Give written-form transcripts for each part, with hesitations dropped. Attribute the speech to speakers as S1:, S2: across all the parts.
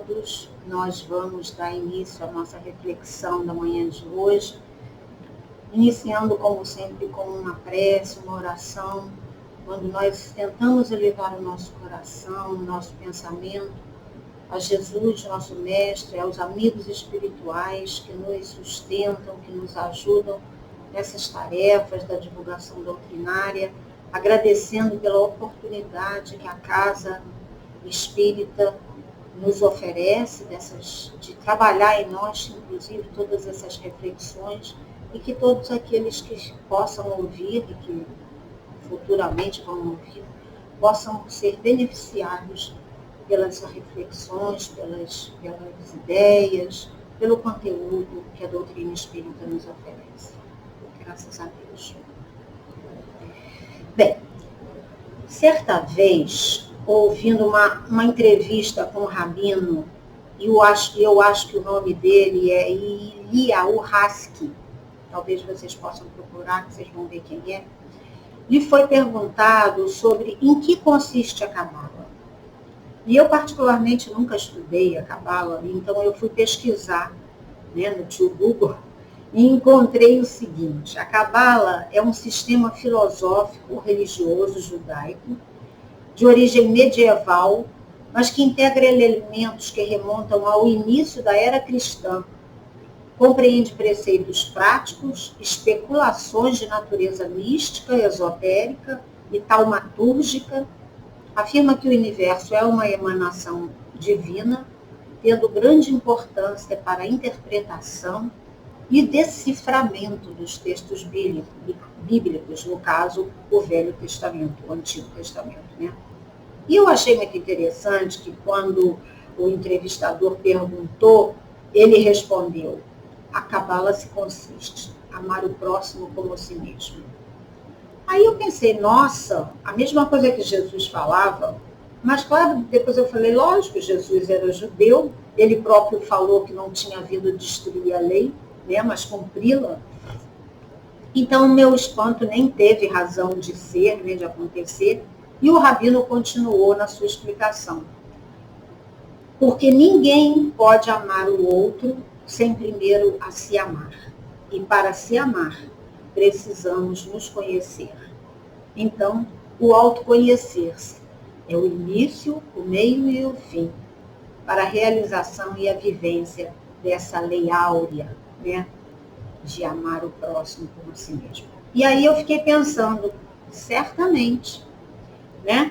S1: todos. Nós vamos dar início à nossa reflexão da manhã de hoje, iniciando, como sempre, com uma prece, uma oração, quando nós tentamos elevar o nosso coração, o nosso pensamento a Jesus, nosso Mestre, aos amigos espirituais que nos sustentam, que nos ajudam nessas tarefas da divulgação doutrinária, agradecendo pela oportunidade que a Casa Espírita nos oferece de trabalhar em nós, inclusive, todas essas reflexões, e que todos aqueles que possam ouvir e que futuramente vão ouvir, possam ser beneficiados pelas reflexões, pelas ideias, pelo conteúdo que a doutrina espírita nos oferece. Graças a Deus. Bem, certa vez, ouvindo uma entrevista com o Rabino, e eu acho que o nome dele é Eliyahu Haskell, talvez vocês possam procurar, que vocês vão ver quem é, lhe foi perguntado sobre em que consiste a Cabala. E eu, particularmente, nunca estudei a Cabala, então eu fui pesquisar, no tio Google, e encontrei o seguinte: a Cabala é um sistema filosófico religioso judaico de origem medieval, mas que integra elementos que remontam ao início da era cristã. Compreende preceitos práticos, especulações de natureza mística, esotérica e taumatúrgica. Afirma que o universo é uma emanação divina, tendo grande importância para a interpretação e deciframento dos textos bíblicos, no caso, o Velho Testamento, o Antigo Testamento. E eu achei muito interessante que quando o entrevistador perguntou, ele respondeu: a Cabala se consiste em amar o próximo como a si mesmo. Aí eu pensei, nossa, a mesma coisa que Jesus falava, mas claro, depois eu falei, lógico, Jesus era judeu, ele próprio falou que não tinha vindo destruir a lei, mas cumpri-la. Então o meu espanto nem teve razão de ser, de acontecer, e o Rabino continuou na sua explicação. Porque ninguém pode amar o outro sem primeiro a se amar. E para se amar, precisamos nos conhecer. Então, o autoconhecer-se é o início, o meio e o fim para a realização e a vivência dessa lei áurea, de amar o próximo como a si mesmo. E aí eu fiquei pensando, certamente,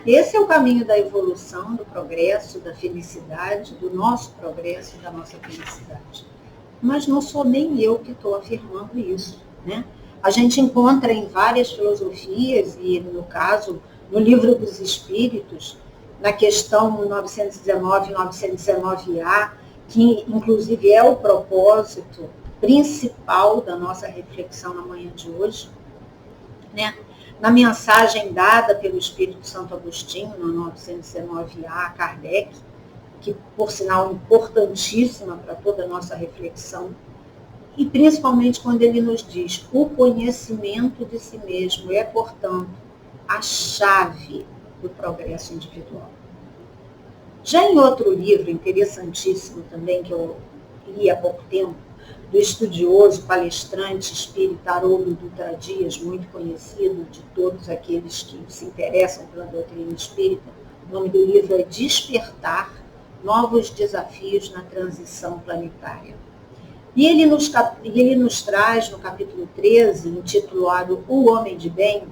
S1: esse é o caminho da evolução, do progresso, da felicidade, do nosso progresso, da nossa felicidade. Mas não sou nem eu que estou afirmando isso, A gente encontra em várias filosofias, e no caso, no Livro dos Espíritos, na questão 919 e 919A, que inclusive é o propósito principal da nossa reflexão na manhã de hoje, na mensagem dada pelo Espírito Santo Agostinho, no 919A, a Kardec, que, por sinal, importantíssima para toda a nossa reflexão, e principalmente quando ele nos diz: o conhecimento de si mesmo é, portanto, a chave do progresso individual. Já em outro livro interessantíssimo também, que eu li há pouco tempo, do estudioso, palestrante espírita Haroldo Dutra Dias, muito conhecido de todos aqueles que se interessam pela doutrina espírita, o nome do livro é Despertar, Novos Desafios na Transição Planetária. E ele nos traz, no capítulo 13, intitulado O Homem de Bem,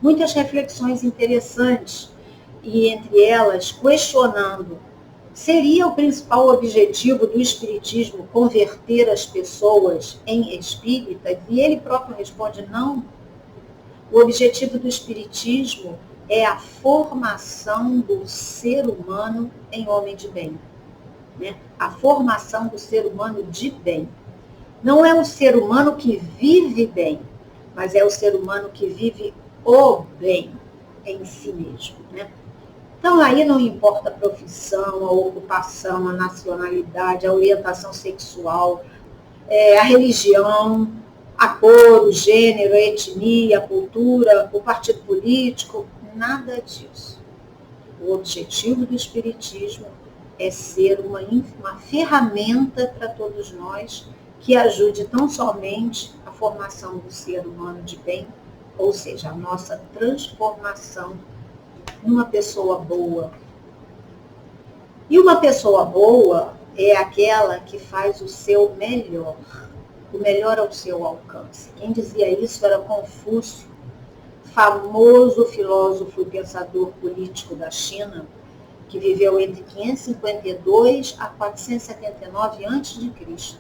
S1: muitas reflexões interessantes, e entre elas, questionando: seria o principal objetivo do Espiritismo converter as pessoas em espíritas? E ele próprio responde: não. O objetivo do Espiritismo é a formação do ser humano em homem de bem. A formação do ser humano de bem. Não é o ser humano que vive bem, mas é o ser humano que vive o bem em si mesmo. Então, aí não importa a profissão, a ocupação, a nacionalidade, a orientação sexual, a religião, a cor, o gênero, a etnia, a cultura, o partido político, nada disso. O objetivo do Espiritismo é ser uma ferramenta para todos nós que ajude tão somente a formação do ser humano de bem, ou seja, a nossa transformação numa pessoa boa. E uma pessoa boa é aquela que faz o seu melhor, o melhor ao seu alcance. Quem dizia isso era Confúcio, famoso filósofo e pensador político da China, que viveu entre 552 a 479 a.C.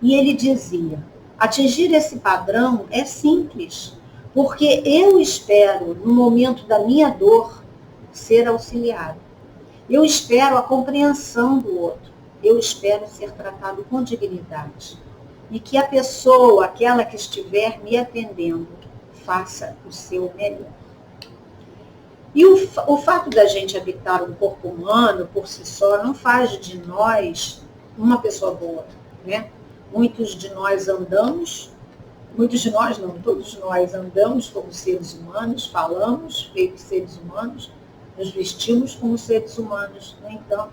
S1: E ele dizia, atingir esse padrão é simples, porque eu espero, no momento da minha dor, ser auxiliado. Eu espero a compreensão do outro. Eu espero ser tratado com dignidade. E que a pessoa, aquela que estiver me atendendo, faça o seu melhor. E o fato da gente habitar um corpo humano, por si só, não faz de nós uma pessoa boa, né? Muitos de nós andamos, muitos de nós não, todos nós andamos como seres humanos, falamos feito seres humanos, nos vestimos como seres humanos. No entanto,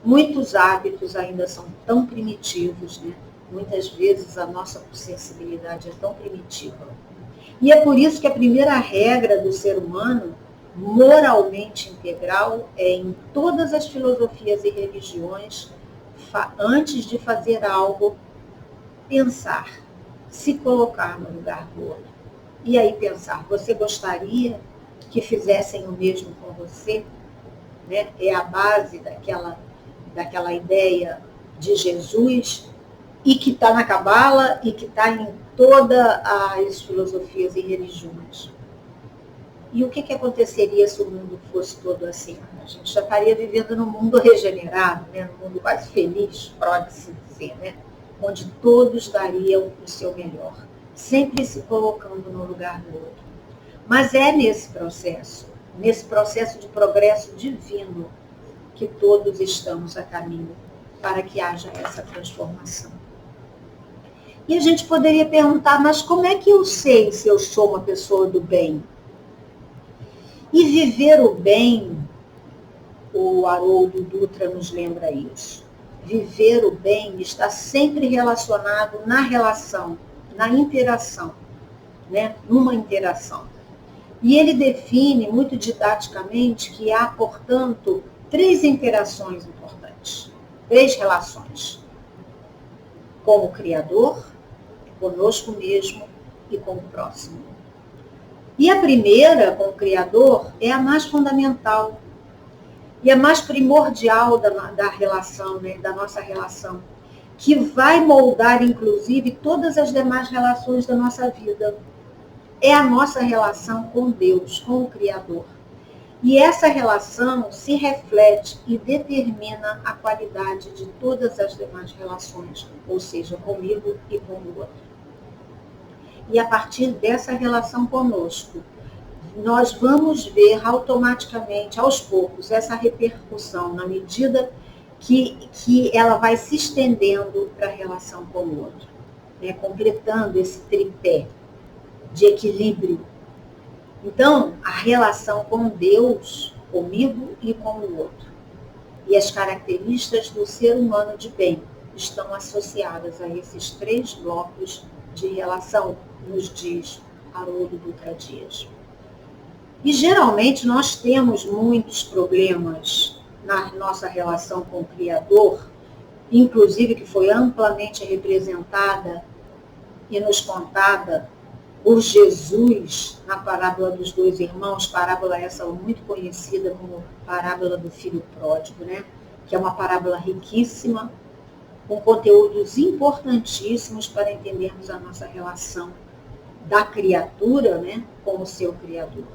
S1: muitos hábitos ainda são tão primitivos, né? Muitas vezes a nossa sensibilidade é tão primitiva. E é por isso que a primeira regra do ser humano, moralmente integral, é em todas as filosofias e religiões, antes de fazer algo, pensar, se colocar no lugar do outro. E aí pensar, você gostaria que fizessem o mesmo com você? Né? É a base daquela ideia de Jesus, e que está na Cabala e que está em todas as filosofias e religiões. E o que aconteceria se o mundo fosse todo assim? A gente já estaria vivendo num mundo regenerado, né? Num mundo quase feliz, pode-se dizer, né? Onde todos dariam o seu melhor, sempre se colocando no lugar do outro. Mas é nesse processo de progresso divino, que todos estamos a caminho para que haja essa transformação. E a gente poderia perguntar, mas como é que eu sei se eu sou uma pessoa do bem? E viver o bem, o Haroldo Dutra nos lembra isso. Viver o bem está sempre relacionado na relação, na interação, né? Numa interação. E ele define muito didaticamente que há, portanto, 3 interações importantes, 3 relações. Com o Criador, conosco mesmo e com o próximo. E a primeira, com o Criador, é a mais fundamental e a mais primordial da relação, né, da nossa relação, que vai moldar, inclusive, todas as demais relações da nossa vida. É a nossa relação com Deus, com o Criador. E essa relação se reflete e determina a qualidade de todas as demais relações, ou seja, comigo e com o outro. E a partir dessa relação conosco, nós vamos ver automaticamente, aos poucos, essa repercussão, na medida que ela vai se estendendo para a relação com o outro, né? Completando esse tripé de equilíbrio. Então, a relação com Deus, comigo e com o outro, e as características do ser humano de bem estão associadas a esses 3 blocos de relação, nos diz Haroldo Dutra Dias. E geralmente nós temos muitos problemas na nossa relação com o Criador, inclusive que foi amplamente representada e nos contada por Jesus na parábola dos 2 irmãos, parábola essa muito conhecida como parábola do filho pródigo, né? Que é uma parábola riquíssima, com conteúdos importantíssimos para entendermos a nossa relação da criatura, né, com o seu Criador.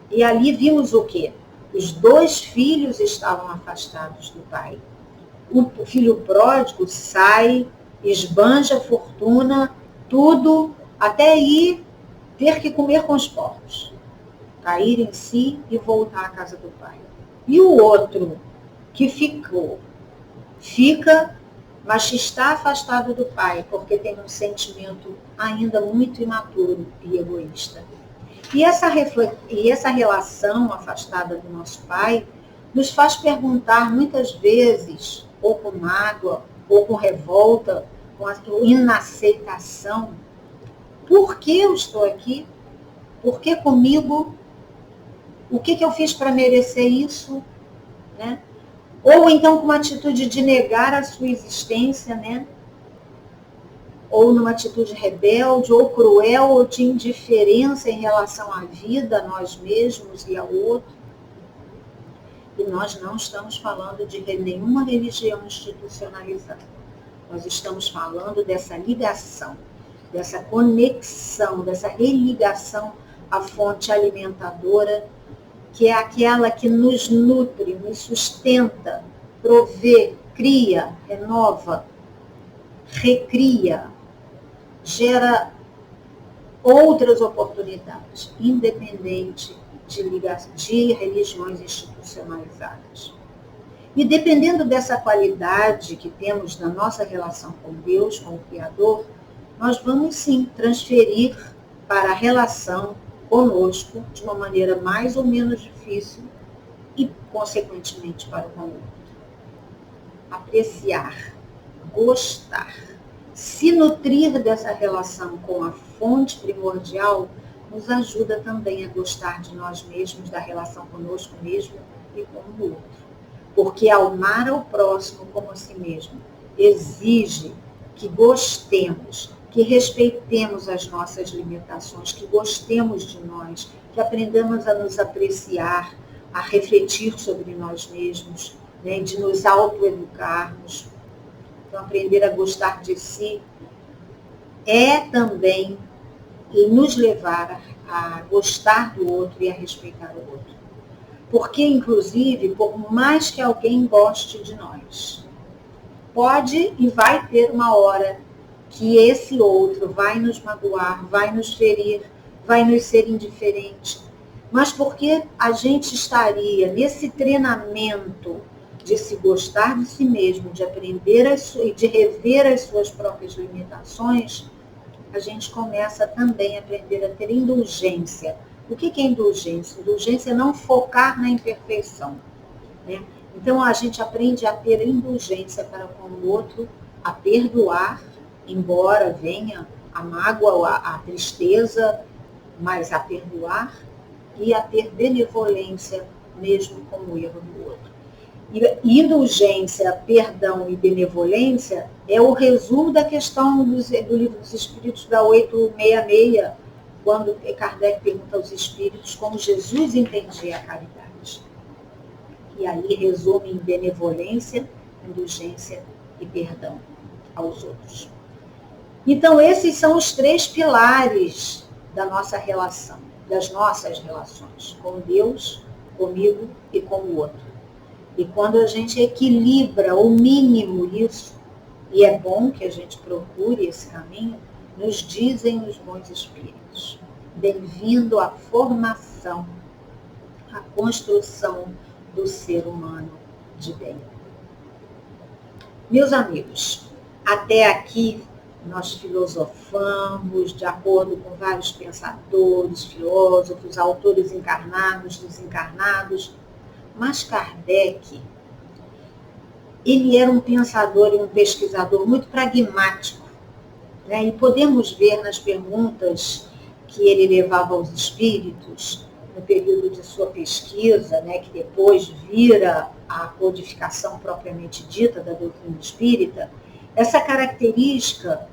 S1: E ali vimos o quê? Os 2 filhos estavam afastados do pai. O filho pródigo sai, esbanja a fortuna, tudo, até ir ter que comer com os porcos, cair em si e voltar à casa do pai. E o outro, que fica, mas está afastado do pai, porque tem um sentimento ainda muito imaturo e egoísta. E essa relação afastada do nosso pai nos faz perguntar muitas vezes, ou com mágoa, ou com revolta, com a inaceitação, por que eu estou aqui? Por que comigo? O que eu fiz para merecer isso? Né? Ou então com uma atitude de negar a sua existência, né? Ou numa atitude rebelde, ou cruel, ou de indiferença em relação à vida, a nós mesmos e ao outro. E nós não estamos falando de nenhuma religião institucionalizada. Nós estamos falando dessa ligação, dessa conexão, dessa religação à fonte alimentadora, que é aquela que nos nutre, nos sustenta, provê, cria, renova, recria, gera outras oportunidades, independente de religiões institucionalizadas. E dependendo dessa qualidade que temos na nossa relação com Deus, com o Criador, nós vamos sim transferir para a relação conosco de uma maneira mais ou menos difícil e, consequentemente, para o outro. Apreciar, gostar, se nutrir dessa relação com a fonte primordial nos ajuda também a gostar de nós mesmos, da relação conosco mesmo e com o outro. Porque amar ao próximo como a si mesmo exige que gostemos, que respeitemos as nossas limitações, que gostemos de nós, que aprendamos a nos apreciar, a refletir sobre nós mesmos, né, de nos autoeducarmos. Então, aprender a gostar de si é também nos levar a gostar do outro e a respeitar o outro. Porque, inclusive, por mais que alguém goste de nós, pode e vai ter uma hora que esse outro vai nos magoar, vai nos ferir, vai nos ser indiferente. Mas porque a gente estaria nesse treinamento de se gostar de si mesmo, de aprender e de rever as suas próprias limitações, a gente começa também a aprender a ter indulgência. O que é indulgência? Indulgência é não focar na imperfeição, né? Então, a gente aprende a ter indulgência para com o outro, a perdoar, embora venha a mágoa, a tristeza, mas a perdoar e a ter benevolência mesmo com o erro do outro. E indulgência, perdão e benevolência é o resumo da questão do Livro dos Espíritos da 866, quando Kardec pergunta aos espíritos como Jesus entendia a caridade. E aí resume em benevolência, indulgência e perdão aos outros. Então, esses são os 3 pilares da nossa relação, das nossas relações, com Deus, comigo e com o outro. E quando a gente equilibra o mínimo isso, e é bom que a gente procure esse caminho, nos dizem os bons espíritos: bem-vindo à formação, à construção do ser humano de bem. Meus amigos, até aqui nós filosofamos de acordo com vários pensadores, filósofos, autores encarnados, desencarnados, mas Kardec, ele era um pensador e um pesquisador muito pragmático, né? E podemos ver nas perguntas que ele levava aos espíritos, no período de sua pesquisa, né, que depois vira a codificação propriamente dita da doutrina espírita, essa característica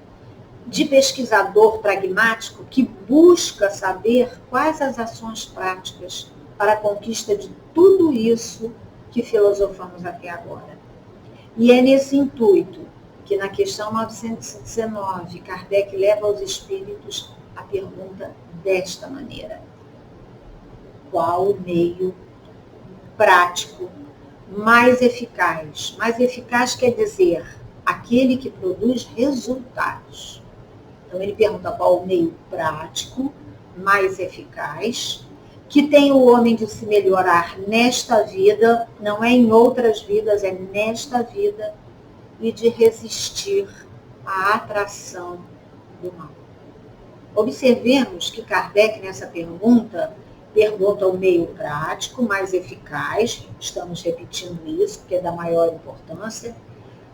S1: de pesquisador pragmático que busca saber quais as ações práticas para a conquista de tudo isso que filosofamos até agora. E é nesse intuito que na questão 919, Kardec leva aos espíritos a pergunta desta maneira: qual o meio prático mais eficaz? Mais eficaz quer dizer aquele que produz resultados. Então ele pergunta qual o meio prático mais eficaz, que tem o homem de se melhorar nesta vida, não é em outras vidas, é nesta vida, e de resistir à atração do mal. Observemos que Kardec, nessa pergunta, pergunta o meio prático, mais eficaz, estamos repetindo isso, porque é da maior importância,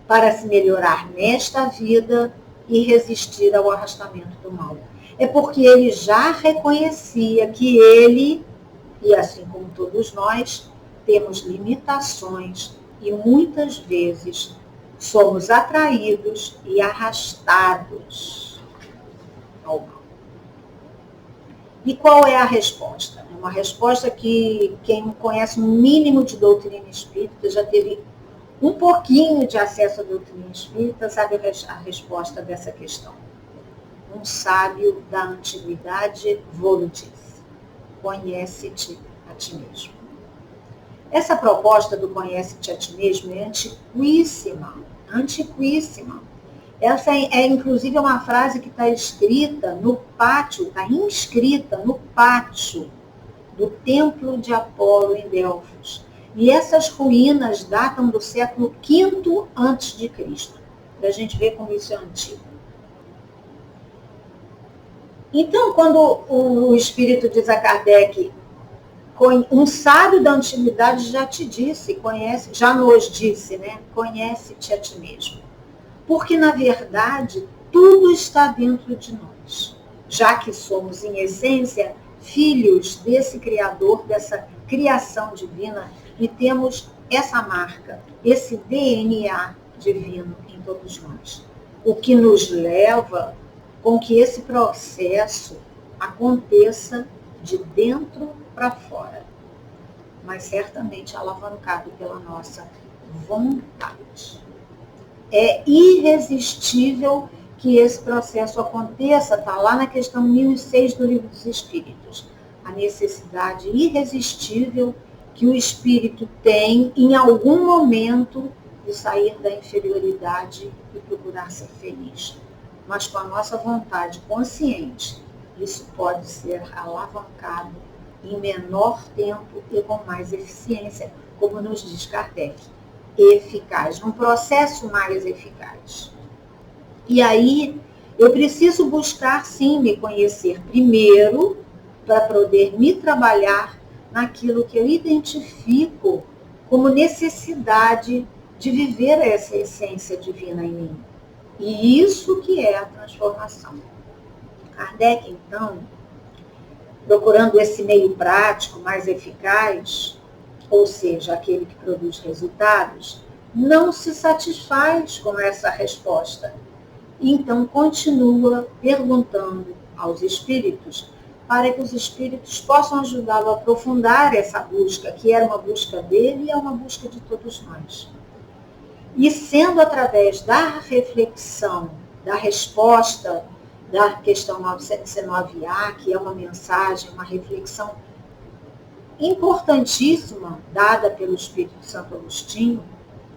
S1: para se melhorar nesta vida e resistir ao arrastamento do mal. É porque ele já reconhecia que ele, e assim como todos nós, temos limitações e muitas vezes somos atraídos e arrastados ao mal. E qual é a resposta? É uma resposta que quem conhece um mínimo de doutrina espírita, já teve um pouquinho de acesso à doutrina espírita, sabe a resposta dessa questão. Um sábio da antiguidade vou-lhe disse: conhece-te a ti mesmo. Essa proposta do conhece-te a ti mesmo é antiquíssima, antiquíssima. Essa é inclusive uma frase que está escrita no pátio, está inscrita no pátio do templo de Apolo em Delfos. E essas ruínas datam do século V a.C., para a gente ver como isso é antigo. Então, quando o Espírito diz a Kardec, um sábio da antiguidade já te disse, conhece, já nos disse, né? Conhece-te a ti mesmo. Porque, na verdade, tudo está dentro de nós, já que somos, em essência, filhos desse Criador, dessa criação divina, e temos essa marca, esse DNA divino em todos nós. O que nos leva com que esse processo aconteça de dentro para fora, mas certamente alavancado pela nossa vontade. É irresistível que esse processo aconteça, está lá na questão 1006 do Livro dos Espíritos. A necessidade irresistível que o espírito tem, em algum momento, de sair da inferioridade e procurar ser feliz. Mas com a nossa vontade consciente, isso pode ser alavancado em menor tempo e com mais eficiência, como nos diz Kardec. Eficaz, num processo mais eficaz. E aí, eu preciso buscar, sim, me conhecer primeiro, para poder me trabalhar naquilo que eu identifico como necessidade de viver essa essência divina em mim. E isso que é a transformação. Kardec, então, procurando esse meio prático mais eficaz, ou seja, aquele que produz resultados, não se satisfaz com essa resposta. Então, continua perguntando aos espíritos, para que os espíritos possam ajudá-lo a aprofundar essa busca, que era uma busca dele e é uma busca de todos nós. E sendo através da reflexão, da resposta da questão 909A, que é uma mensagem, uma reflexão importantíssima, dada pelo Espírito Santo Agostinho,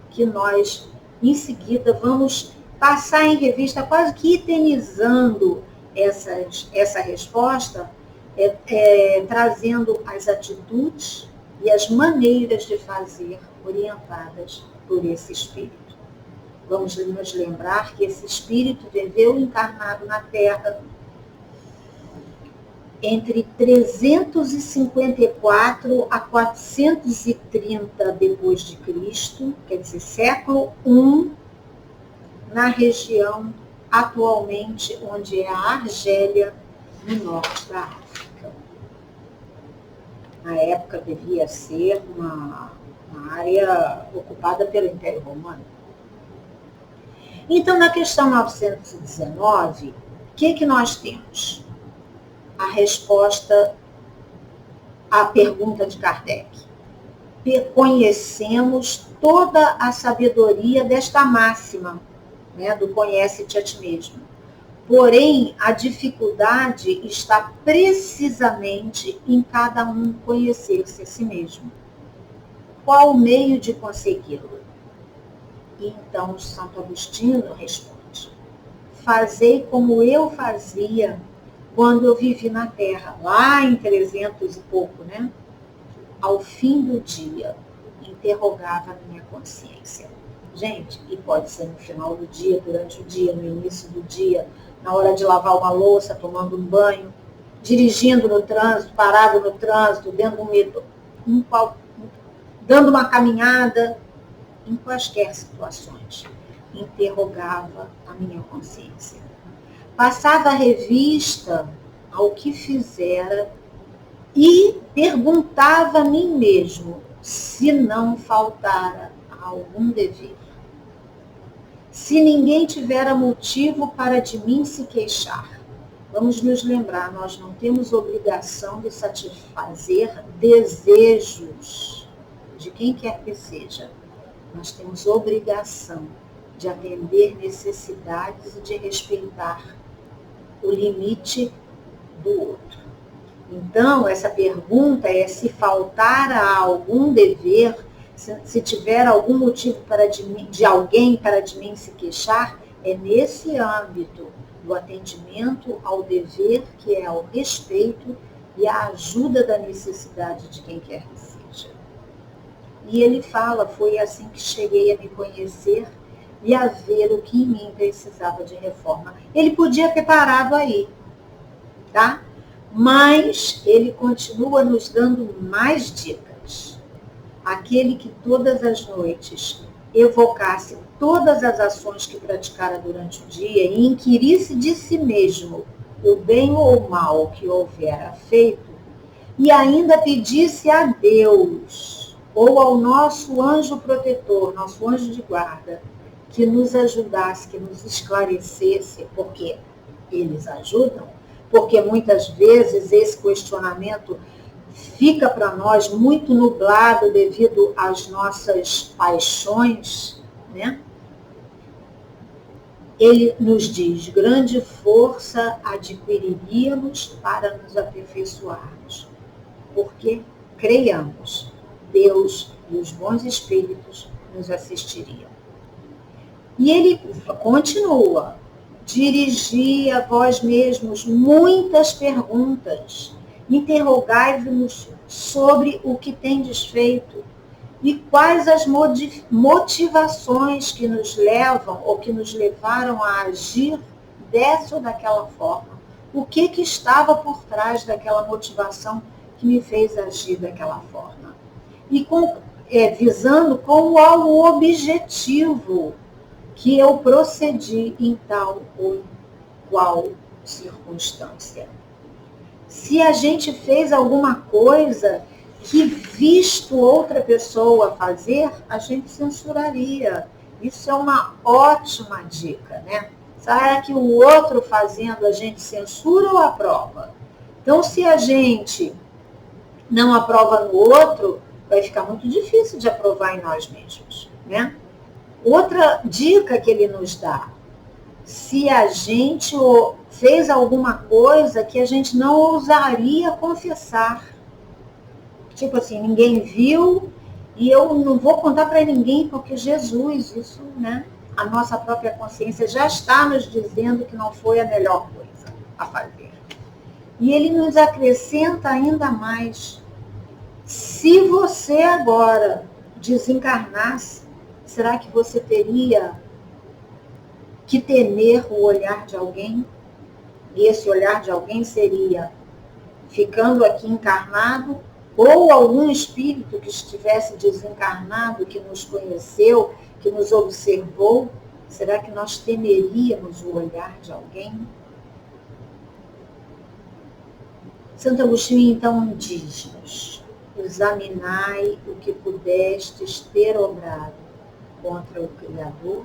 S1: que nós, em seguida, vamos passar em revista, quase que itemizando essa resposta, trazendo as atitudes e as maneiras de fazer orientadas por esse Espírito. Vamos nos lembrar que esse Espírito viveu encarnado na Terra entre 354 a 430 depois de Cristo, quer dizer, século I, na região atualmente onde é a Argélia, no norte da África. Na época devia ser uma área ocupada pelo Império Romano. Então, na questão 919, o que nós temos? A resposta à pergunta de Kardec. Conhecemos toda a sabedoria desta máxima, né, do conhece-te a ti mesmo. Porém, a dificuldade está precisamente em cada um conhecer-se a si mesmo. Qual o meio de consegui-lo? E então Santo Agostinho responde: fazei como eu fazia quando eu vivi na Terra, lá em 300 e pouco, né? Ao fim do dia, interrogava a minha consciência. Gente, e pode ser no final do dia, durante o dia, no início do dia, na hora de lavar uma louça, tomando um banho. dirigindo no trânsito, parado no trânsito, dando uma caminhada, em quaisquer situações. Interrogava a minha consciência. Passava a revista ao que fizera e perguntava a mim mesmo se não faltara algum dever. Se ninguém tivera motivo para de mim se queixar. Vamos nos lembrar, nós não temos obrigação de satisfazer desejos de quem quer que seja. Nós temos obrigação de atender necessidades e de respeitar o limite do outro. Então, essa pergunta é se faltar a algum dever, se tiver algum motivo de alguém para de mim se queixar, é nesse âmbito do atendimento ao dever, que é ao respeito e à ajuda da necessidade de quem quer que seja. E ele fala, foi assim que cheguei a me conhecer e a ver o que em mim precisava de reforma. Ele podia ter parado aí, tá? Mas ele continua nos dando mais dicas. Aquele que todas as noites evocasse todas as ações que praticara durante o dia e inquirisse de si mesmo o bem ou o mal que houvera feito, e ainda pedisse a Deus ou ao nosso anjo protetor, nosso anjo de guarda, que nos ajudasse, que nos esclarecesse, porque eles ajudam, porque muitas vezes esse questionamento fica para nós muito nublado devido às nossas paixões, né? Ele nos diz, grande força adquiriríamos para nos aperfeiçoarmos, porque creiamos, Deus e os bons espíritos nos assistiriam. E ele continua, dirigi a vós mesmos muitas perguntas, interrogai-vos sobre o que tendes feito e quais as motivações que nos levam ou que nos levaram a agir dessa ou daquela forma. O que estava por trás daquela motivação que me fez agir daquela forma. E visando qual o objetivo que eu procedi em tal ou qual circunstância. Se a gente fez alguma coisa que, visto outra pessoa fazer, a gente censuraria. Isso é uma ótima dica, né? Será que o outro fazendo a gente censura ou aprova? Então, se a gente não aprova no outro, vai ficar muito difícil de aprovar em nós mesmos, né? Outra dica que ele nos dá, se a gente fez alguma coisa que a gente não ousaria confessar, tipo assim, ninguém viu e eu não vou contar para ninguém porque Jesus, isso, né? A nossa própria consciência já está nos dizendo que não foi a melhor coisa a fazer. E ele nos acrescenta ainda mais, se você agora desencarnasse, será que você teria que temer o olhar de alguém? E esse olhar de alguém seria ficando aqui encarnado, ou algum espírito que estivesse desencarnado, que nos conheceu, que nos observou? Será que nós temeríamos o olhar de alguém? Santo Agostinho, então, diz-nos, examinai o que pudestes ter obrado contra o Criador,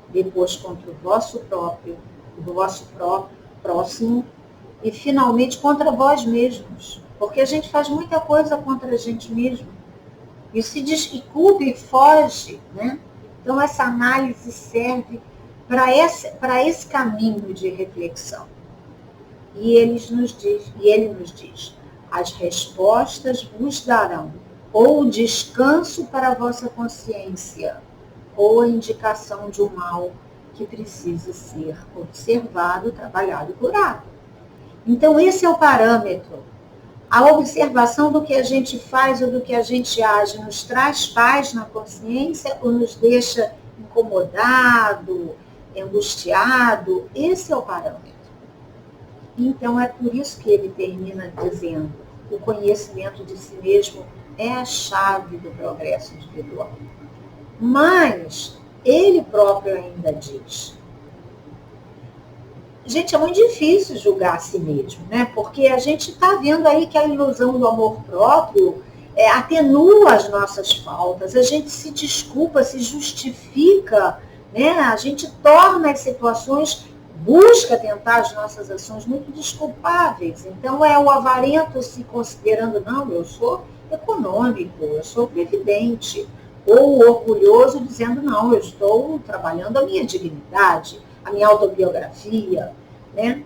S1: depois contra o vosso próximo e finalmente contra vós mesmos, porque a gente faz muita coisa contra a gente mesmo e se desculpa e foge, né? Então essa análise serve para esse caminho de reflexão. E ele nos diz, as respostas vos darão ou descanso para a vossa consciência, ou a indicação de um mal que precisa ser observado, trabalhado e curado. Então, esse é o parâmetro. A observação do que a gente faz ou do que a gente age nos traz paz na consciência ou nos deixa incomodado, angustiado? Esse é o parâmetro. Então é por isso que ele termina dizendo: o conhecimento de si mesmo é a chave do progresso individual. Mas ele próprio ainda diz: gente, é muito difícil julgar a si mesmo, né? Porque a gente está vendo aí que a ilusão do amor próprio atenua as nossas faltas, a gente se desculpa, se justifica, né? A gente torna as situações, busca tentar as nossas ações muito desculpáveis. Então é o avarento se considerando: não, eu sou econômico, eu sou previdente. Ou o orgulhoso dizendo: não, eu estou trabalhando a minha dignidade, a minha autobiografia, né?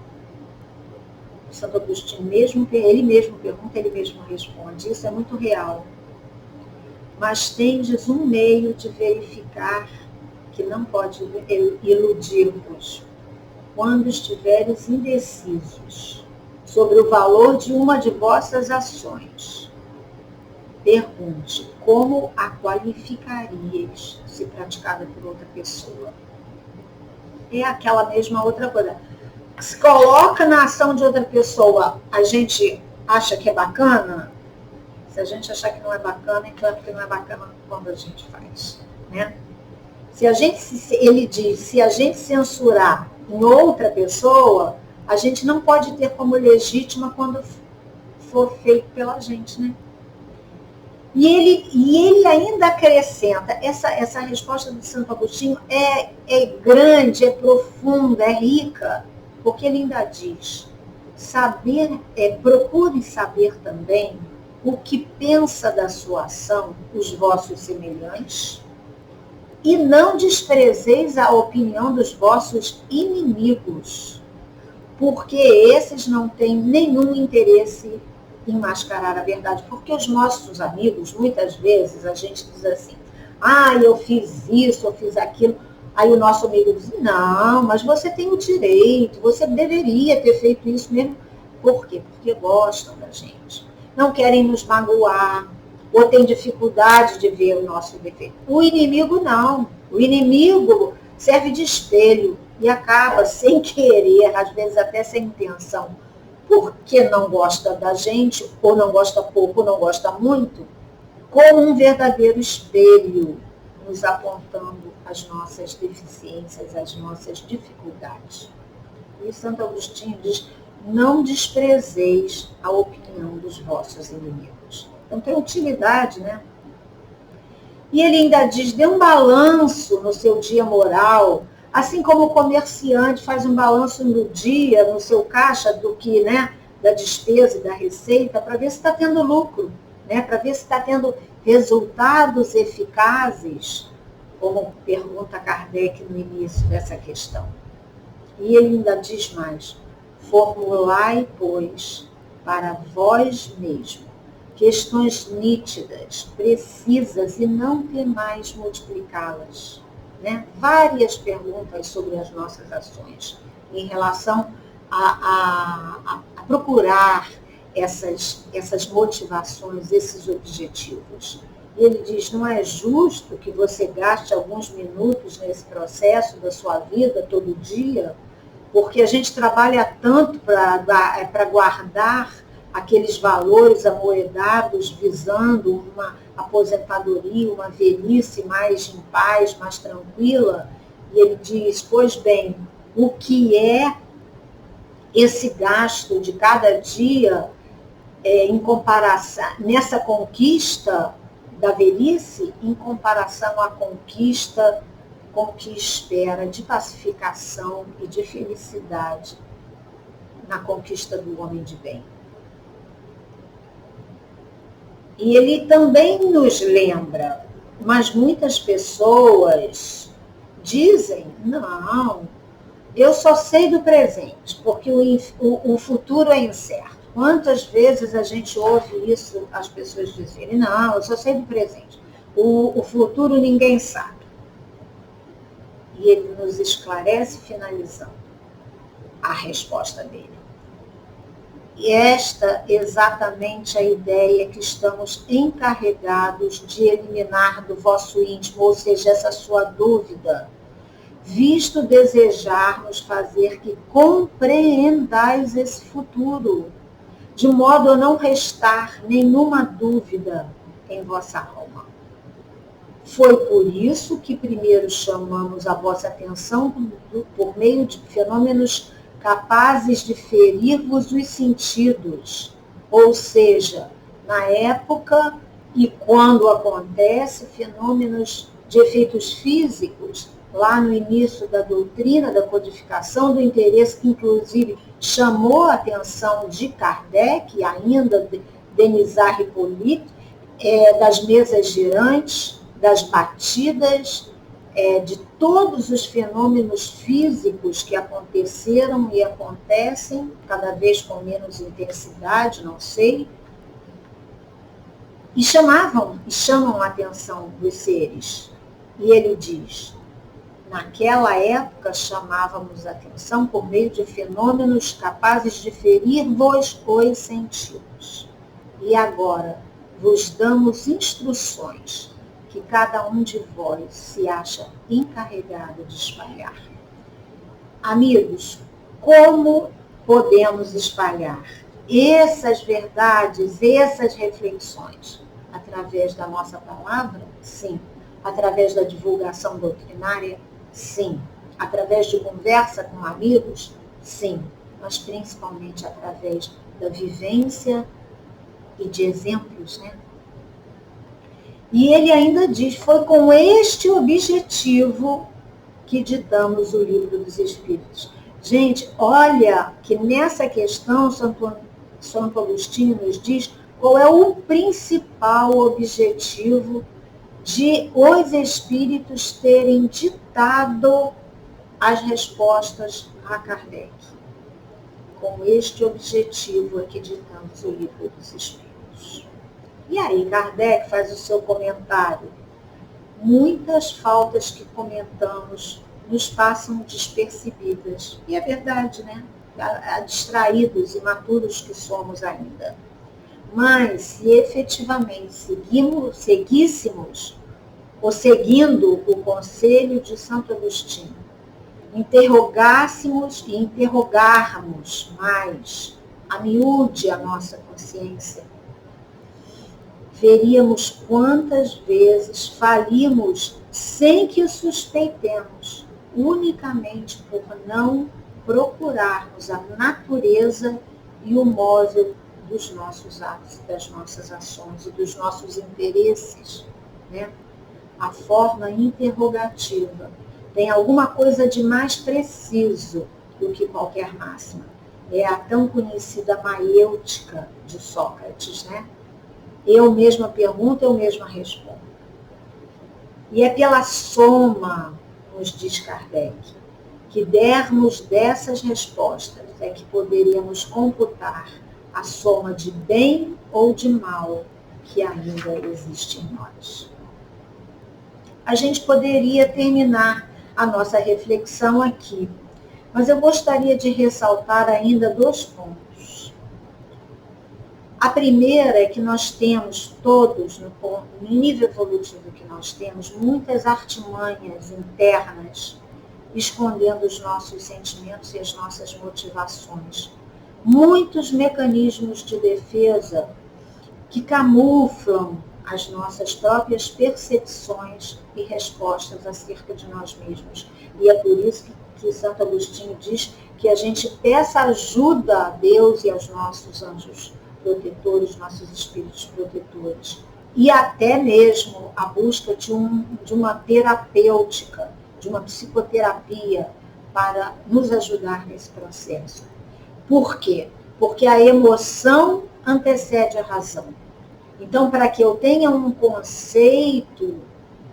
S1: Santo Agostinho, ele mesmo pergunta, ele mesmo responde. Isso é muito real. Mas tendes um meio de verificar que não pode iludir-vos. Quando estiveres indecisos sobre o valor de uma de vossas ações, pergunte como a qualificaríeis se praticada por outra pessoa. É aquela mesma outra coisa. Se coloca na ação de outra pessoa, a gente acha que é bacana? Se a gente achar que não é bacana, então é porque não é bacana quando a gente faz, né? Ele diz, se a gente censurar em outra pessoa, a gente não pode ter como legítima quando for feito pela gente, né? E ele ainda acrescenta, essa resposta do Santo Agostinho é grande, é profunda, é rica, porque ele ainda diz: procure saber também o que pensa da sua ação os vossos semelhantes, e não desprezeis a opinião dos vossos inimigos, porque esses não têm nenhum interesse em mascarar a verdade. Porque os nossos amigos, muitas vezes, a gente diz assim: eu fiz isso, eu fiz aquilo. Aí o nosso amigo diz: não, mas você tem o direito, você deveria ter feito isso mesmo. Por quê? Porque gostam da gente. Não querem nos magoar, ou têm dificuldade de ver o nosso defeito. O inimigo não. O inimigo serve de espelho e acaba sem querer, às vezes até sem intenção, porque não gosta da gente, ou não gosta pouco, ou não gosta muito, como um verdadeiro espelho, nos apontando as nossas deficiências, as nossas dificuldades. E Santo Agostinho diz: não desprezeis a opinião dos vossos inimigos. Então tem utilidade, né? E ele ainda diz: dê um balanço no seu dia moral, assim como o comerciante faz um balanço no dia, no seu caixa, do que, né, da despesa e da receita, para ver se está tendo lucro, né, para ver se está tendo resultados eficazes, como pergunta Kardec no início dessa questão. E ele ainda diz mais: formulai, pois, para vós mesmo questões nítidas, precisas, e não temais multiplicá-las. Né? Várias perguntas sobre as nossas ações em relação a procurar essas motivações, esses objetivos. E ele diz: não é justo que você gaste alguns minutos nesse processo da sua vida, todo dia, porque a gente trabalha tanto para guardar aqueles valores amoedados, visando uma aposentadoria, uma velhice mais em paz, mais tranquila. E ele diz: pois bem, o que é esse gasto de cada dia em comparação, nessa conquista da velhice, em comparação à conquista com que espera de pacificação e de felicidade na conquista do homem de bem. E ele também nos lembra, mas muitas pessoas dizem: não, eu só sei do presente, porque o futuro é incerto. Quantas vezes a gente ouve isso, as pessoas dizerem: não, eu só sei do presente, o futuro ninguém sabe. E ele nos esclarece, finalizando a resposta dele. E esta é exatamente a ideia que estamos encarregados de eliminar do vosso íntimo, ou seja, essa sua dúvida. visto desejarmos fazer que compreendais esse futuro, de modo a não restar nenhuma dúvida em vossa alma. Foi por isso que primeiro chamamos a vossa atenção por meio de fenômenos capazes de ferir-vos os sentidos, ou seja, na época e quando acontece fenômenos de efeitos físicos, lá no início da doutrina, da codificação do interesse, que inclusive chamou a atenção de Kardec, e ainda de Denisard Hippolyte, das mesas girantes, das batidas, de todos os fenômenos físicos que aconteceram e acontecem, cada vez com menos intensidade, não sei, e chamam a atenção dos seres. E ele diz, naquela época chamávamos a atenção por meio de fenômenos capazes de ferir-vos os sentidos. E agora vos damos instruções que cada um de vós se acha encarregado de espalhar. Amigos, como podemos espalhar essas verdades, essas reflexões? Através da nossa palavra? Sim. Através da divulgação doutrinária? Sim. Através de conversa com amigos? Sim. Mas principalmente através da vivência e de exemplos, né? E ele ainda diz, foi com este objetivo que ditamos o Livro dos Espíritos. Gente, olha que nessa questão Santo Agostinho nos diz qual é o principal objetivo de os Espíritos terem ditado as respostas a Kardec. Com este objetivo é que ditamos o Livro dos Espíritos. E aí Kardec faz o seu comentário. Muitas faltas que comentamos nos passam despercebidas. E é verdade, né? Distraídos, imaturos que somos ainda. Mas se efetivamente seguíssemos, ou seguindo o conselho de Santo Agostinho, interrogássemos e interrogarmos mais a miúde a nossa consciência, veríamos quantas vezes falimos sem que suspeitemos, unicamente por não procurarmos a natureza e o móvel dos nossos atos, das nossas ações e dos nossos interesses, né? A forma interrogativa tem alguma coisa de mais preciso do que qualquer máxima. É a tão conhecida maêutica de Sócrates, né? Eu mesma pergunto, eu mesma respondo. E é pela soma, nos diz Kardec, que dermos dessas respostas é que poderíamos computar a soma de bem ou de mal que ainda existe em nós. A gente poderia terminar a nossa reflexão aqui, mas eu gostaria de ressaltar ainda 2 pontos. A primeira é que nós temos todos, no nível evolutivo que nós temos, muitas artimanhas internas escondendo os nossos sentimentos e as nossas motivações. Muitos mecanismos de defesa que camuflam as nossas próprias percepções e respostas acerca de nós mesmos. E é por isso que Santo Agostinho diz que a gente peça ajuda a Deus e aos nossos anjos protetores, nossos espíritos protetores. E até mesmo a busca de uma terapêutica, de uma psicoterapia para nos ajudar nesse processo. Por quê? Porque a emoção antecede a razão. Então, para que eu tenha um conceito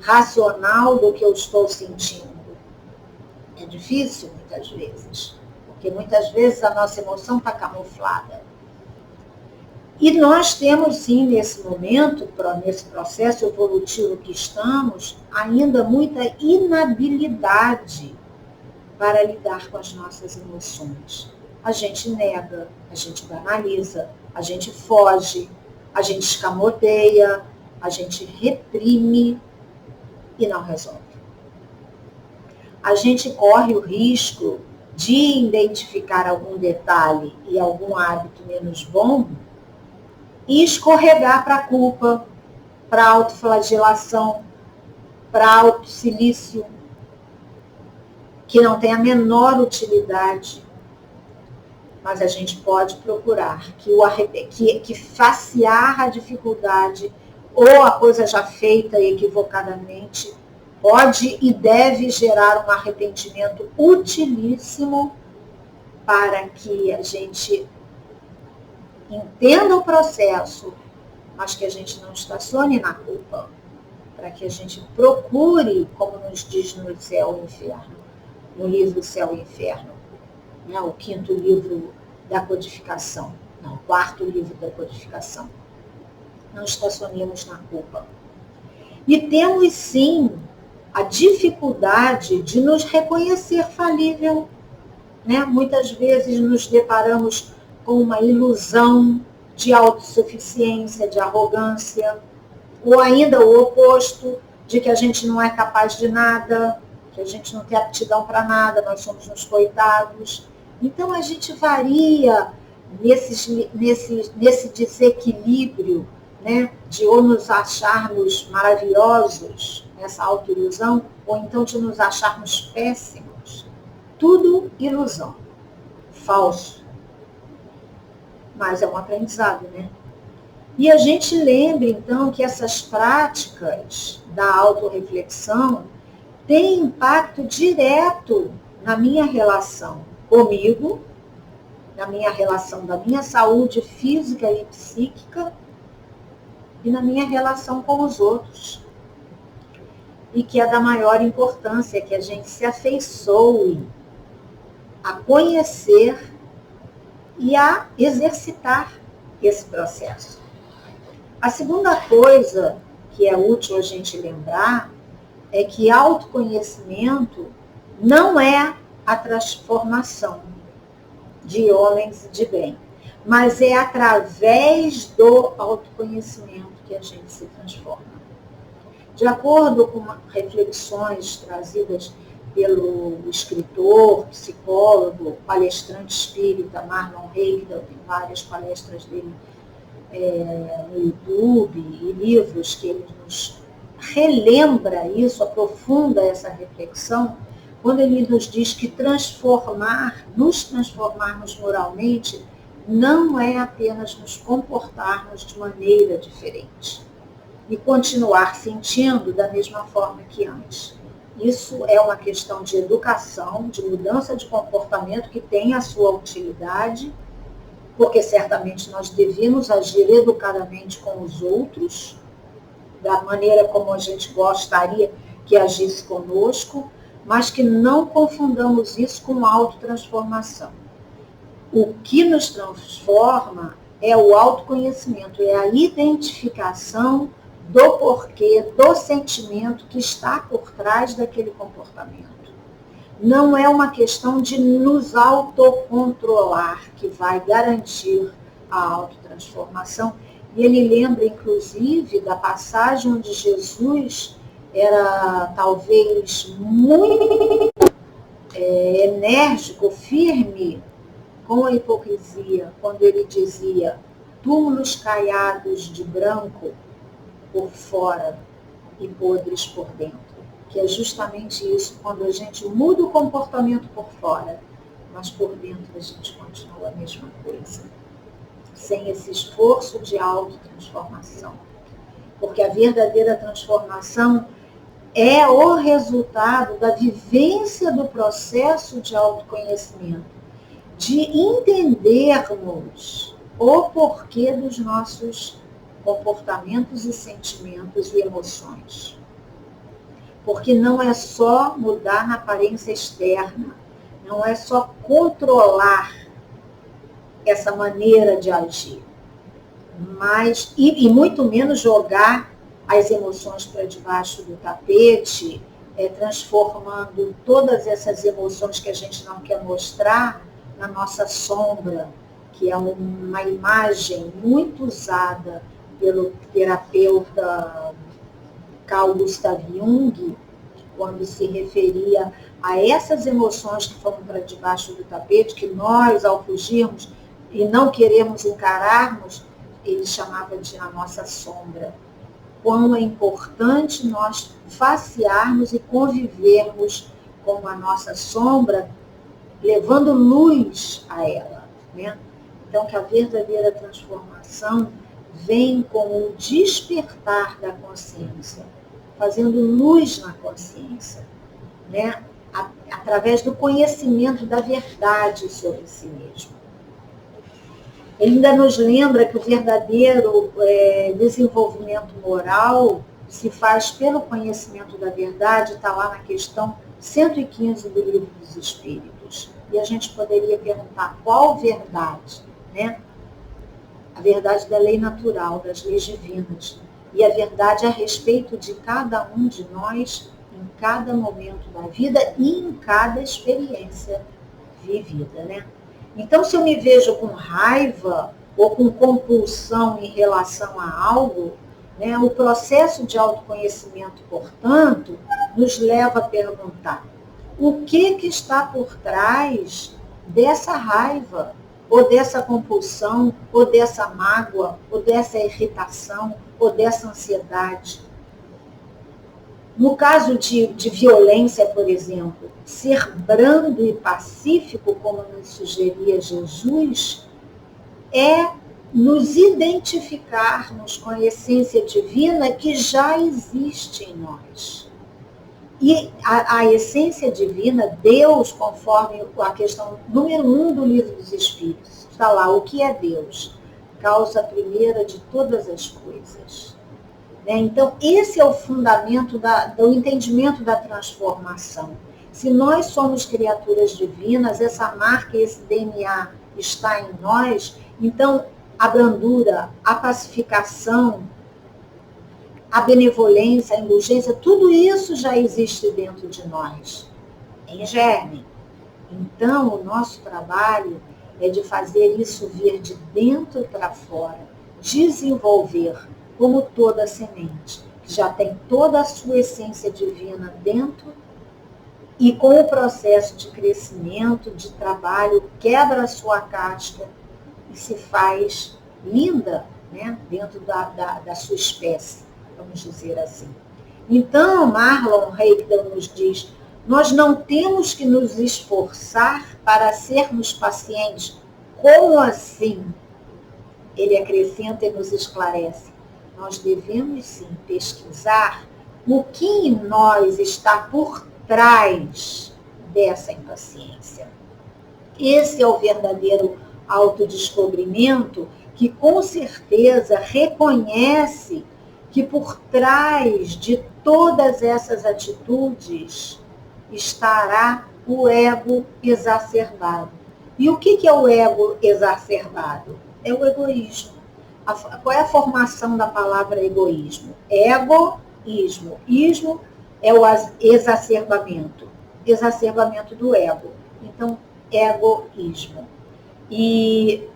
S1: racional do que eu estou sentindo, é difícil muitas vezes, porque muitas vezes a nossa emoção está camuflada. E nós temos sim, nesse momento, nesse processo evolutivo que estamos, ainda muita inabilidade para lidar com as nossas emoções. A gente nega, a gente banaliza, a gente foge, a gente escamoteia, a gente reprime e não resolve. a gente corre o risco de identificar algum detalhe e algum hábito menos bom e escorregar para a culpa, para a autoflagelação, para autocilício, que não tem a menor utilidade. Mas a gente pode procurar que facear a dificuldade ou a coisa já feita equivocadamente pode e deve gerar um arrependimento utilíssimo para que a gente entenda o processo, mas que a gente não estacione na culpa, para que a gente procure, como nos diz no Céu e Inferno, no livro Céu e Inferno, né, o 5º livro da codificação, não, o 4º livro da codificação. Não estacionemos na culpa. E temos sim a dificuldade de nos reconhecer falível, né? Muitas vezes nos deparamos com uma ilusão de autossuficiência, de arrogância, ou ainda o oposto, de que a gente não é capaz de nada, que a gente não tem aptidão para nada, nós somos uns coitados. Então a gente varia nesse desequilíbrio, né, de ou nos acharmos maravilhosos, essa autoilusão, ou então de nos acharmos péssimos. Tudo ilusão, falso. Mas é um aprendizado, né? E a gente lembra, então, que essas práticas da autorreflexão têm impacto direto na minha relação comigo, na minha relação da minha saúde física e psíquica e na minha relação com os outros. E que é da maior importância que a gente se afeiçoe a conhecer e a exercitar esse processo. A segunda coisa que é útil a gente lembrar é que autoconhecimento não é a transformação de homens de bem, mas é através do autoconhecimento que a gente se transforma. De acordo com reflexões trazidas pelo escritor, psicólogo, palestrante espírita Marlon Heidel, tem várias palestras dele no YouTube e livros que ele nos relembra isso, aprofunda essa reflexão, quando ele nos diz que nos transformarmos moralmente, não é apenas nos comportarmos de maneira diferente e continuar sentindo da mesma forma que antes. Isso é uma questão de educação, de mudança de comportamento que tem a sua utilidade, porque certamente nós devemos agir educadamente com os outros, da maneira como a gente gostaria que agisse conosco, mas que não confundamos isso com autotransformação. O que nos transforma é o autoconhecimento, é a identificação do porquê, do sentimento que está por trás daquele comportamento. Não é uma questão de nos autocontrolar que vai garantir a autotransformação. E ele lembra, inclusive, da passagem onde Jesus era talvez muito enérgico, firme com a hipocrisia, quando ele dizia: túmulos caiados de branco por fora e podres por dentro. Que é justamente isso, quando a gente muda o comportamento por fora, mas por dentro a gente continua a mesma coisa, sem esse esforço de autotransformação. Porque a verdadeira transformação é o resultado da vivência do processo de autoconhecimento, de entendermos o porquê dos nossos comportamentos e sentimentos e emoções. Porque não é só mudar na aparência externa, não é só controlar essa maneira de agir, mas, e muito menos jogar as emoções para debaixo do tapete, transformando todas essas emoções que a gente não quer mostrar na nossa sombra, que é uma imagem muito usada pelo terapeuta Carl Gustav Jung, quando se referia a essas emoções que foram para debaixo do tapete, que nós, ao fugirmos e não queremos encararmos, ele chamava de a nossa sombra. Quão é importante nós facearmos e convivermos com a nossa sombra, levando luz a ela, né? Então, que a verdadeira transformação vem com o despertar da consciência, fazendo luz na consciência, né? Através do conhecimento da verdade sobre si mesmo. Ele ainda nos lembra que o verdadeiro desenvolvimento moral se faz pelo conhecimento da verdade, está lá na questão 115 do Livro dos Espíritos. E a gente poderia perguntar qual verdade, né? A verdade da lei natural, das leis divinas. E a verdade a respeito de cada um de nós, em cada momento da vida e em cada experiência vivida, né? Então, se eu me vejo com raiva ou com compulsão em relação a algo, né, o processo de autoconhecimento, portanto, nos leva a perguntar o que está por trás dessa raiva, ou dessa compulsão, ou dessa mágoa, ou dessa irritação, ou dessa ansiedade. No caso de violência, por exemplo, ser brando e pacífico, como nos sugeria Jesus, é nos identificarmos com a essência divina que já existe em nós. E a essência divina, Deus, conforme a questão número 1 do Livro dos Espíritos, está lá, o que é Deus? Causa primeira de todas as coisas. Então, esse é o fundamento do entendimento da transformação. Se nós somos criaturas divinas, essa marca, esse DNA está em nós, então a brandura, a pacificação, a benevolência, a indulgência, tudo isso já existe dentro de nós, em germe. Então, o nosso trabalho é de fazer isso vir de dentro para fora, desenvolver, como toda semente, que já tem toda a sua essência divina dentro, e com o processo de crescimento, de trabalho, quebra a sua casca e se faz linda, né, dentro da sua espécie, vamos dizer assim. Então, Marlon Reikdan nos diz, nós não temos que nos esforçar para sermos pacientes. Como assim? Ele acrescenta e nos esclarece. Nós devemos, sim, pesquisar o que em nós está por trás dessa impaciência. Esse é o verdadeiro autodescobrimento que, com certeza, reconhece que por trás de todas essas atitudes estará o ego exacerbado. E o que é o ego exacerbado? É o egoísmo. Qual é a formação da palavra egoísmo? Egoísmo. Ismo é o exacerbamento do ego. Então, egoísmo. E,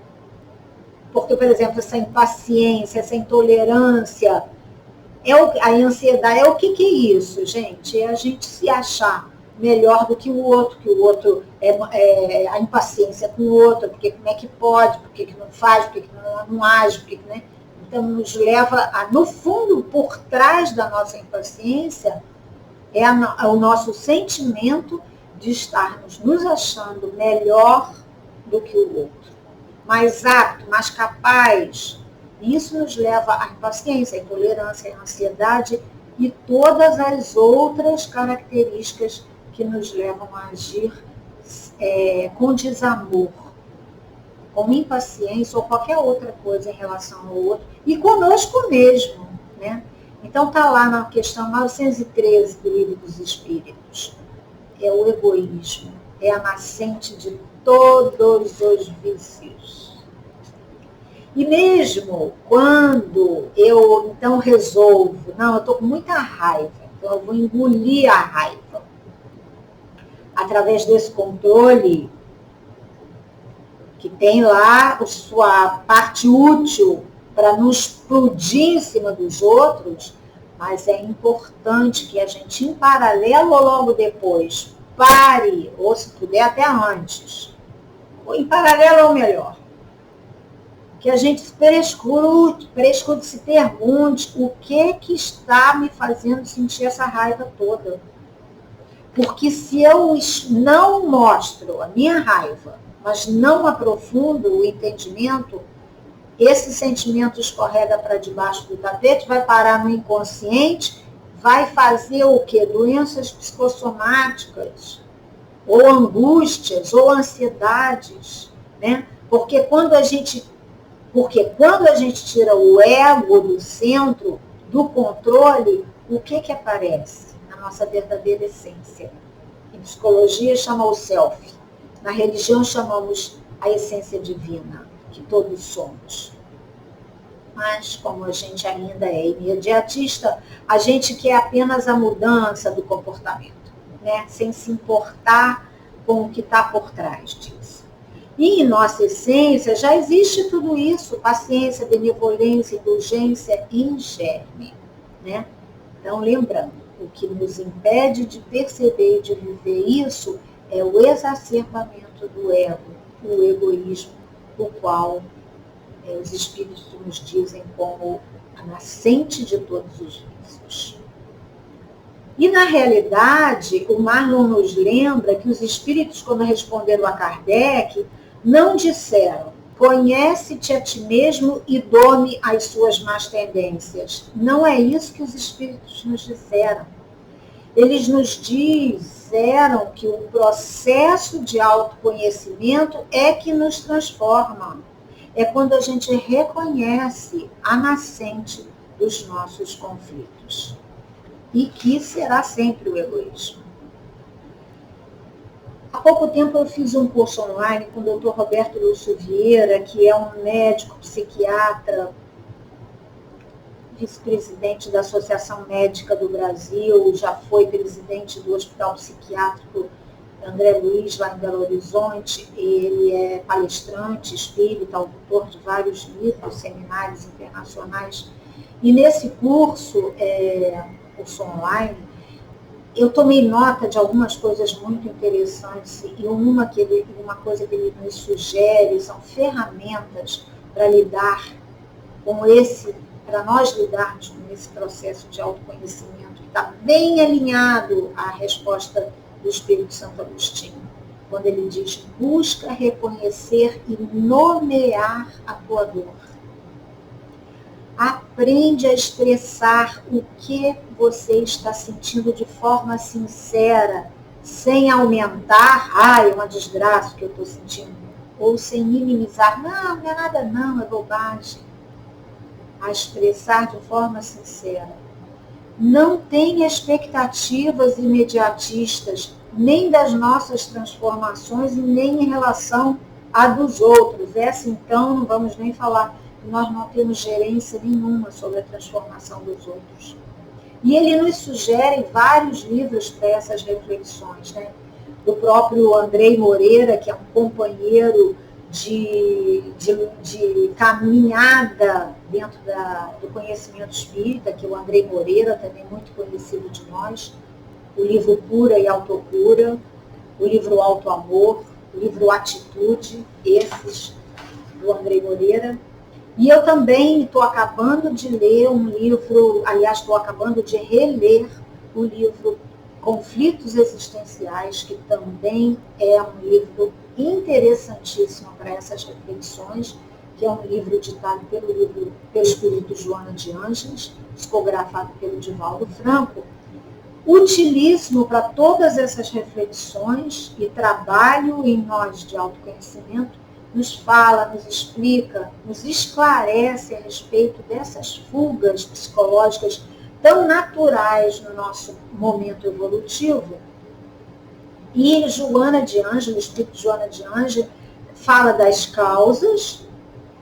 S1: porque, por exemplo, essa impaciência, essa intolerância, a ansiedade, o que é isso, gente? É a gente se achar melhor do que o outro a impaciência com o outro, porque como é que pode, porque que não faz, porque que não age, porque que, né? Então, nos leva no fundo, por trás da nossa impaciência, é o nosso sentimento de estarmos nos achando melhor do que o outro, mais apto, mais capaz. Isso nos leva à impaciência, à intolerância, à ansiedade e todas as outras características que nos levam a agir com desamor, com impaciência ou qualquer outra coisa em relação ao outro e conosco mesmo, né? Então está lá na questão 913 do Livro dos Espíritos. É o egoísmo, é a nascente de todos os vícios. E mesmo quando eu então resolvo, eu estou com muita raiva, então eu vou engolir a raiva. Através desse controle, que tem lá a sua parte útil para não explodir em cima dos outros, mas é importante que a gente, em paralelo ou logo depois, pare, ou se puder até antes, ou em paralelo ao melhor. Que a gente prescute, se pergunte o que está me fazendo sentir essa raiva toda. Porque se eu não mostro a minha raiva, mas não aprofundo o entendimento, esse sentimento escorrega para debaixo do tapete, vai parar no inconsciente, vai fazer o quê? Doenças psicossomáticas, ou angústias, ou ansiedades, né? Porque quando a gente tira o ego do centro, do controle, o que aparece? A nossa verdadeira essência. Em psicologia chama o self. Na religião chamamos a essência divina, que todos somos. Mas como a gente ainda é imediatista, a gente quer apenas a mudança do comportamento, né? Sem se importar com o que está por trás disso. E em nossa essência já existe tudo isso, paciência, benevolência, indulgência em germe, né? Então, lembrando, o que nos impede de perceber e de viver isso é o exacerbamento do ego, o egoísmo, o qual os espíritos nos dizem como a nascente de todos os vícios. E, na realidade, o Marlon nos lembra que os espíritos, quando responderam a Kardec, não disseram, conhece-te a ti mesmo e dome as suas más tendências. Não é isso que os espíritos nos disseram. Eles nos disseram que o processo de autoconhecimento é que nos transforma. É quando a gente reconhece a nascente dos nossos conflitos. E que será sempre o egoísmo. Há pouco tempo eu fiz um curso online com o Dr. Roberto Lúcio Vieira, que é um médico psiquiatra, vice-presidente da Associação Médica do Brasil, já foi presidente do Hospital Psiquiátrico André Luiz, lá em Belo Horizonte. Ele é palestrante, espírita, autor de vários livros, seminários internacionais. E nesse curso online, eu tomei nota de algumas coisas muito interessantes e uma coisa que ele nos sugere são ferramentas para nós lidarmos com esse processo de autoconhecimento, que está bem alinhado à resposta do Espírito Santo Agostinho, quando ele diz, busca reconhecer e nomear a tua dor. Aprende a expressar o que você está sentindo de forma sincera, sem aumentar, é uma desgraça que eu estou sentindo, ou sem minimizar, não é nada não, é bobagem. A expressar de forma sincera. Não tenha expectativas imediatistas, nem das nossas transformações e nem em relação à dos outros. Essa, então, não vamos nem falar. Nós não temos gerência nenhuma sobre a transformação dos outros. E ele nos sugere vários livros para essas reflexões, né? Do próprio Andrei Moreira, que é um companheiro de caminhada dentro do conhecimento espírita, que é o Andrei Moreira, também muito conhecido de nós, o livro Cura e Autocura, o livro Auto Amor, o livro Atitude, esses do Andrei Moreira. E eu também estou acabando de ler um livro, aliás, estou acabando de reler o livro Conflitos Existenciais, que também é um livro interessantíssimo para essas reflexões, que é um livro ditado pelo espírito Joana de Ângeles, psicografado pelo Divaldo Franco, utilíssimo para todas essas reflexões e trabalho em nós de autoconhecimento, nos fala, nos explica, nos esclarece a respeito dessas fugas psicológicas tão naturais no nosso momento evolutivo. E Joana de Ângeles, o espírito Joana de Ângeles, fala das causas,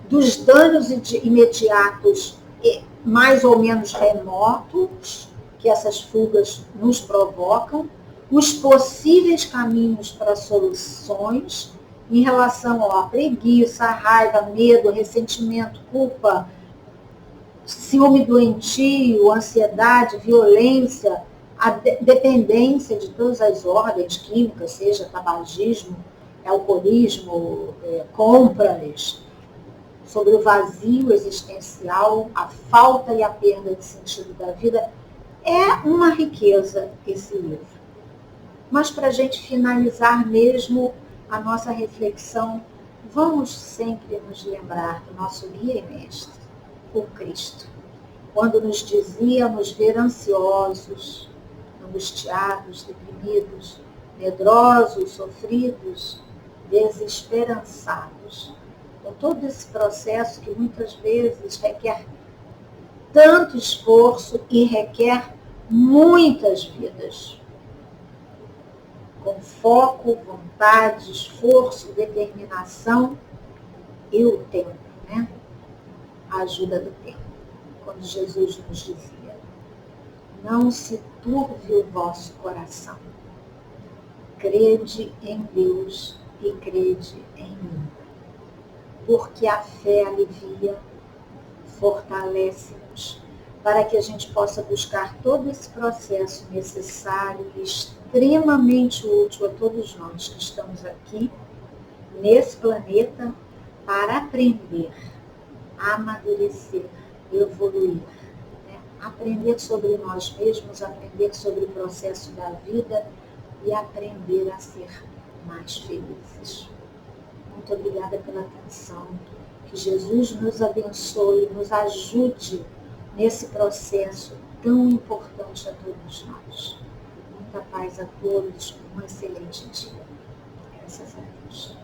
S1: dos danos imediatos e mais ou menos remotos que essas fugas nos provocam, os possíveis caminhos para soluções em relação à preguiça, raiva, medo, ressentimento, culpa, ciúme doentio, ansiedade, violência, a dependência de todas as ordens químicas, seja tabagismo, alcoolismo, compras, sobre o vazio existencial, a falta e a perda de sentido da vida, é uma riqueza esse livro. Mas para a gente finalizar mesmo a nossa reflexão, vamos sempre nos lembrar do nosso guia e mestre, o Cristo, quando nos dizia nos ver ansiosos, angustiados, deprimidos, medrosos, sofridos, desesperançados. Com todo esse processo que muitas vezes requer tanto esforço e requer muitas vidas. Com foco, vontade, esforço, determinação e o tempo, né? A ajuda do tempo. Quando Jesus nos dizia, não se turve o vosso coração. Crede em Deus e crede em mim. Porque a fé alivia, fortalece-nos, para que a gente possa buscar todo esse processo necessário e extremamente útil a todos nós que estamos aqui, nesse planeta, para aprender, amadurecer, evoluir. Né? Aprender sobre nós mesmos, aprender sobre o processo da vida e aprender a ser mais felizes. Muito obrigada pela atenção. Que Jesus nos abençoe, nos ajude nesse processo tão importante a todos nós. Muita paz a todos, um excelente dia. Graças a Deus.